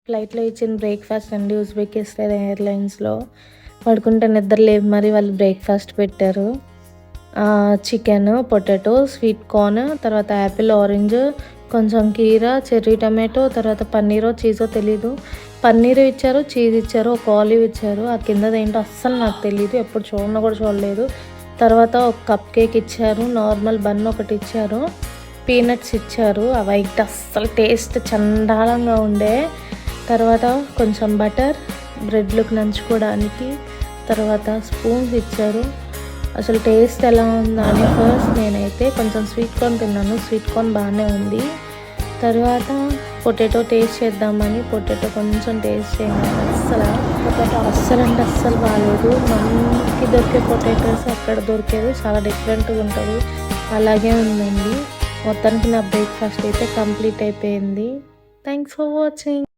ఫ్లైట్‌లో ఇచ్చిన బ్రేక్‌ఫాస్ట్ అండి ఉజ్బెకిస్తాన్ ఎయిర్‌లైన్స్‌లో. పడుకుంటే నిద్ర లేవి మరి వాళ్ళు బ్రేక్‌ఫాస్ట్ పెట్టారు. చికెను, పొటాటో, స్వీట్ కార్న్, తర్వాత యాపిల్, ఆరెంజ్, కొంచెం కీరా, చెర్రీ టమాటో, తర్వాత పన్నీరో, చీజో తెలీదు. పన్నీరు ఇచ్చారు, చీజ్ ఇచ్చారు, ఒక ఆలివ్ ఇచ్చారు. ఆ కిందదేంటో అస్సలు నాకు తెలీదు. ఎప్పుడు చూడను కూడా చూడలేదు. తర్వాత ఒక కప్ కేక్ ఇచ్చారు. నార్మల్ బన్ ఒకటి ఇచ్చారు. పీనట్స్ ఇచ్చారు. అవైతే అస్సలు టేస్ట్ చండాలంగా ఉండే. తర్వాత కొంచెం బటర్, బ్రెడ్‌లోకి నంచుకోవడానికి, తర్వాత స్పూన్స్ ఇచ్చారు. అసలు టేస్ట్ ఎలా ఉందా అని ఫస్ట్ నేనైతే కొంచెం స్వీట్ కార్న్ తిన్నాను. స్వీట్ కార్న్ బాగానే ఉంది. తర్వాత పొటాటో టేస్ట్ చేద్దామని పొటాటో కొంచెం టేస్ట్ చేయగానే పొటాటో అస్సలు అంటే అస్సలు బాగాలేదు. మనకి దొరికే పొటాటోస్ అక్కడ దొరికేది చాలా డిఫరెంట్గా ఉంటుంది. అలాగే ఉందండి. మొత్తానికి నా బ్రేక్‌ఫాస్ట్ అయితే కంప్లీట్ అయిపోయింది. Thanks for watching.